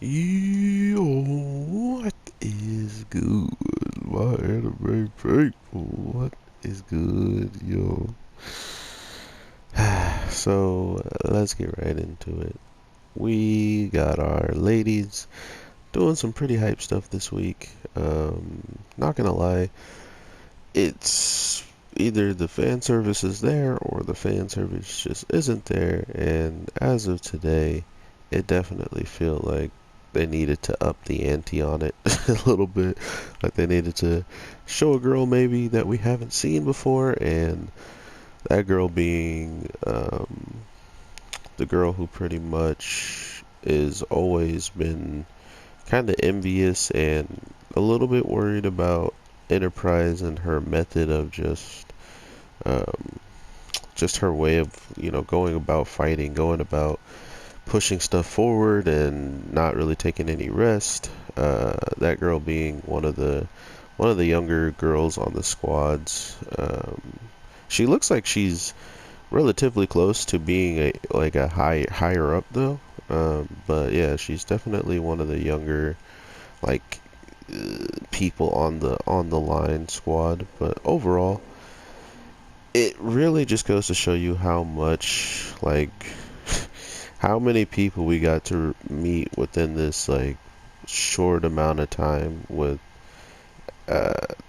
Yo, what is good? My anime people, what is good, yo? So, let's get right into it. We got our ladies doing some pretty hype stuff this week. Not gonna lie, it's either the fan service is there or the fan service just isn't there, and as of today, it definitely feel like they needed to up the ante on it a little bit. Like they needed to show a girl maybe that we haven't seen before, and that girl being the girl who pretty much is always been kind of envious and a little bit worried about Enterprise and her method of um, just her way of going about fighting, going about pushing stuff forward and not really taking any rest. That girl being one of the younger girls on the squads. She looks like she's relatively close to being a higher up though. But yeah, she's definitely one of the younger like people on the line squad. But overall, it really just goes to show you how much how many people we got to meet within this short amount of time with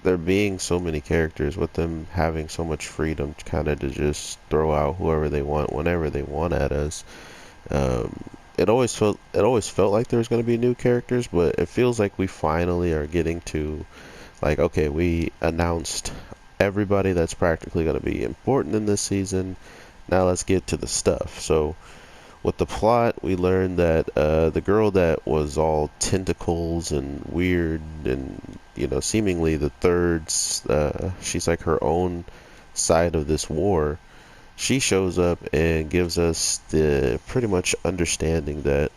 there being so many characters, with them having so much freedom kind of to just throw out whoever they want whenever they want at us. um, it always felt like there was going to be new characters, but it feels like we finally are getting to okay, we announced everybody that's practically going to be important in this season. Now let's get to the stuff. So with the plot, we learned that the girl that was all tentacles and weird and, seemingly the third, she's like her own side of this war. She shows up and gives us the pretty much understanding that,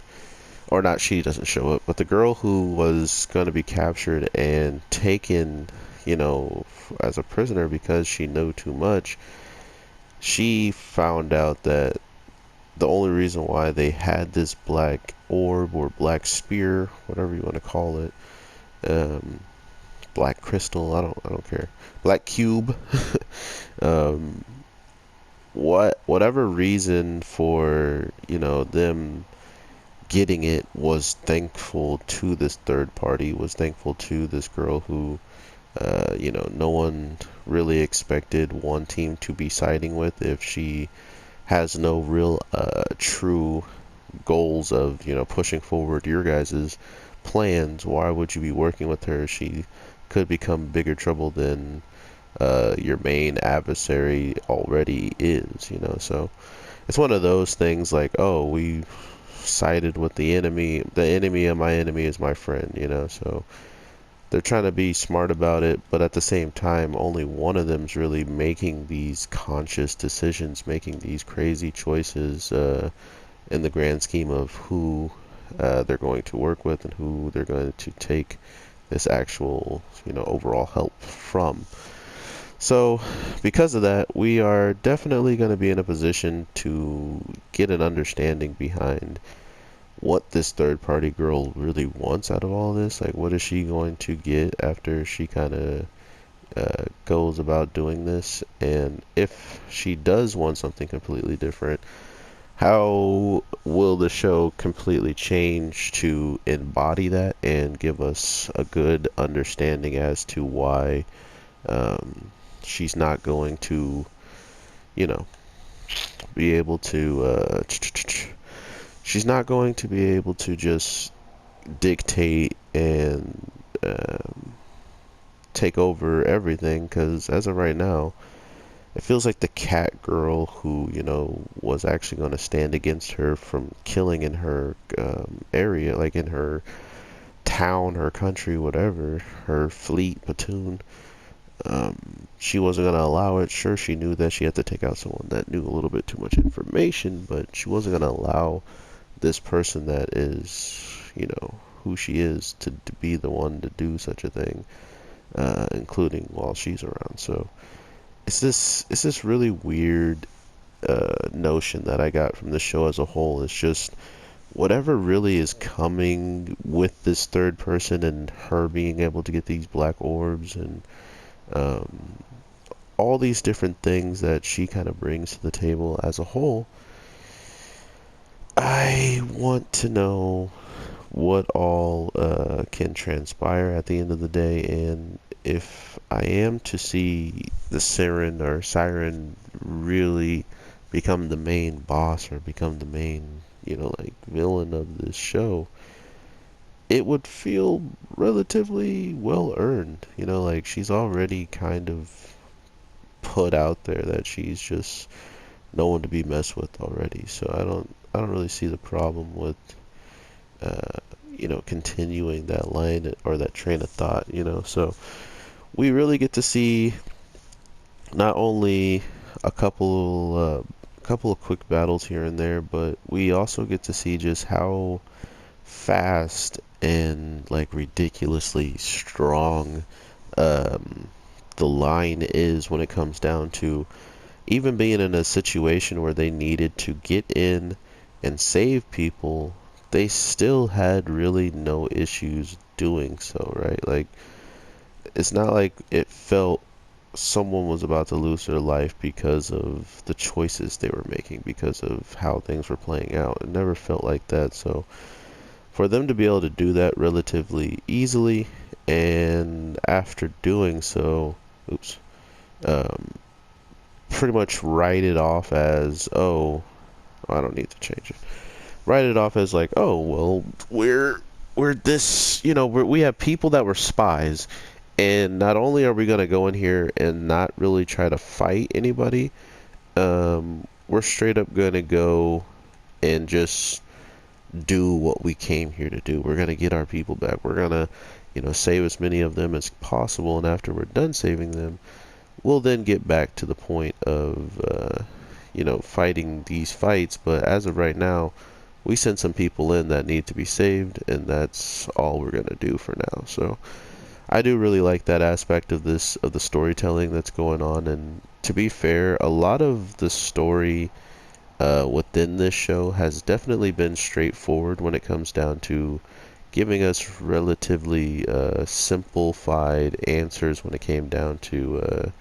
or not, she doesn't show up, but the girl who was going to be captured and taken, as a prisoner because she knew too much, she found out that the only reason why they had this black orb or black spear, whatever you want to call it, um, black crystal, I don't care, black cube, um, whatever reason for them getting it was thankful to this third party, was thankful to this girl who no one really expected one team to be siding with if she has no real true goals of pushing forward your guys' plans. Why would you be working with her? She could become bigger trouble than your main adversary already is, so it's one of those things like, oh, we sided with the enemy of my enemy is my friend, so they're trying to be smart about it, but at the same time, only one of them's really making these conscious decisions, making these crazy choices in the grand scheme of who they're going to work with and who they're going to take this actual, overall help from. So, because of that, we are definitely going to be in a position to get an understanding behind what this third party girl really wants out of all this. Like, what is she going to get after she kind of goes about doing this? And if she does want something completely different, how will the show completely change to embody that and give us a good understanding as to why she's not going to, you know, be able to, she's not going to be able to just dictate and take over everything, because as of right now, it feels like the cat girl who, was actually going to stand against her from killing in her area, like in her town, her country, whatever, her fleet, platoon, she wasn't going to allow it. Sure, she knew that she had to take out someone that knew a little bit too much information, but she wasn't going to allow this person that is, who she is to be the one to do such a thing, including while she's around. So it's this really weird notion that I got from the show as a whole. It's just whatever really is coming with this third person and her being able to get these black orbs and um, all these different things that she kind of brings to the table as a whole, I want to know what all can transpire at the end of the day, and if I am to see the Siren really become the main boss or become the main, like villain of this show, it would feel relatively well earned. Like she's already kind of put out there that she's just no one to be messed with already. So I don't really see the problem with uh, continuing that line or that train of thought. So we really get to see not only a couple of quick battles here and there, but we also get to see just how fast and like ridiculously strong um, the line is when it comes down to even being in a situation where they needed to get in and save people, they still had really no issues doing so, right? Like, it's not like it felt someone was about to lose their life because of the choices they were making, because of how things were playing out. It never felt like that. So, for them to be able to do that relatively easily, and after doing so, oops, um, pretty much write it off as, oh, I don't need to change it. Write it off as like, oh, well, we're this, we have people that were spies, and not only are we gonna go in here and not really try to fight anybody, we're straight up gonna go and just do what we came here to do. We're gonna get our people back. We're gonna, save as many of them as possible, and after we're done saving them, we'll then get back to the point of, fighting these fights. But as of right now, we sent some people in that need to be saved, and that's all we're gonna do for now. So I do really like that aspect of the storytelling that's going on. And to be fair, a lot of the story within this show has definitely been straightforward when it comes down to giving us relatively simplified answers when it came down to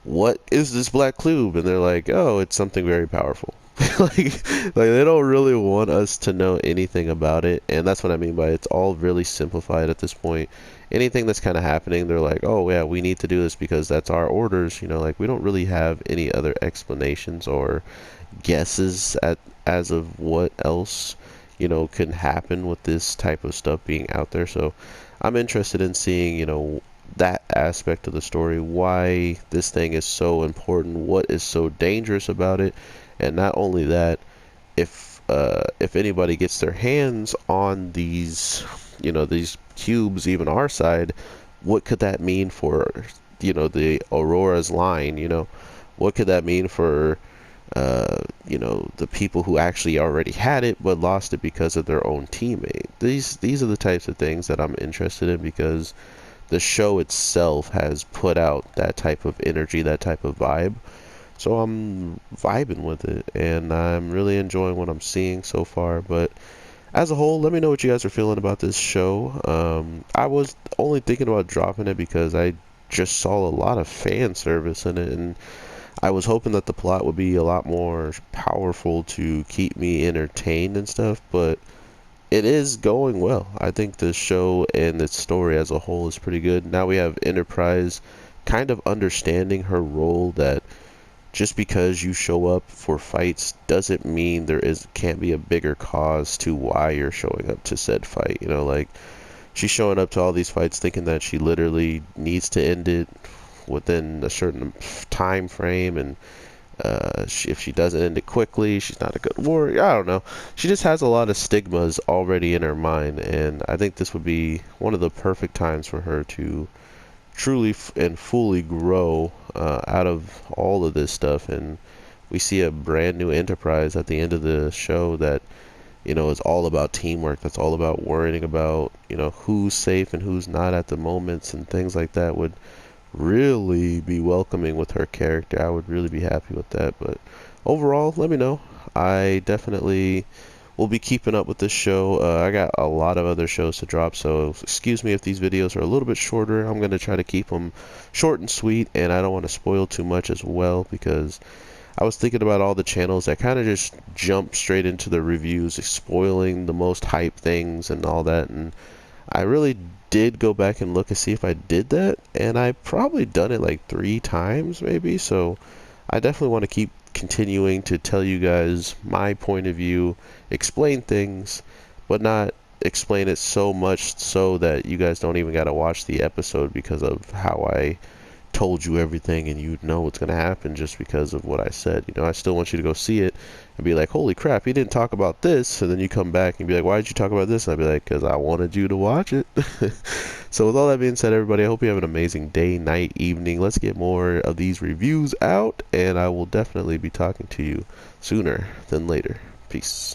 what is this black cube? And they're like, oh, it's something very powerful. like they don't really want us to know anything about it, and that's what I mean by it's all really simplified at this point. Anything that's kind of happening, they're like, oh yeah, we need to do this because that's our orders. Like we don't really have any other explanations or guesses at as of what else can happen with this type of stuff being out there. So I'm interested in seeing that aspect of the story, why this thing is so important, what is so dangerous about it, and not only that, if anybody gets their hands on these cubes, even our side, what could that mean for the Aurora's line? What could that mean for the people who actually already had it but lost it because of their own teammate? These are the types of things that I'm interested in, because the show itself has put out that type of energy, that type of vibe. So I'm vibing with it, and I'm really enjoying what I'm seeing so far. But as a whole, let me know what you guys are feeling about this show. I was only thinking about dropping it because I just saw a lot of fan service in it, and I was hoping that the plot would be a lot more powerful to keep me entertained and stuff, but it is going well. I think the show and its story as a whole is pretty good. Now we have Enterprise kind of understanding her role, that just because you show up for fights doesn't mean can't be a bigger cause to why you're showing up to said fight. Like she's showing up to all these fights thinking that she literally needs to end it within a certain time frame, and if she doesn't end it quickly, she's not a good warrior. I don't know. She just has a lot of stigmas already in her mind, and I think this would be one of the perfect times for her to truly and fully grow out of all of this stuff. And we see a brand new Enterprise at the end of the show that is all about teamwork. That's all about worrying about who's safe and who's not at the moments, and things like that would really be welcoming with her character. I would really be happy with that. But overall, let me know. I definitely will be keeping up with this show. I got a lot of other shows to drop, so excuse me if these videos are a little bit shorter. I'm going to try to keep them short and sweet, and I don't want to spoil too much as well, because I was thinking about all the channels that kind of just jump straight into the reviews, spoiling the most hype things and all that, and I really did go back and look and see if I did that, and I probably done it like 3 times maybe, so I definitely want to keep continuing to tell you guys my point of view, explain things, but not explain it so much so that you guys don't even got to watch the episode because of how I told you everything and you know what's going to happen just because of what I said. You know, I still want you to go see it and be like, holy crap, he didn't talk about this. And then you come back and be like, why did you talk about this? And I'd be like, because I wanted you to watch it. So with all that being said, everybody, I hope you have an amazing day, night, evening. Let's get more of these reviews out, and I will definitely be talking to you sooner than later. Peace.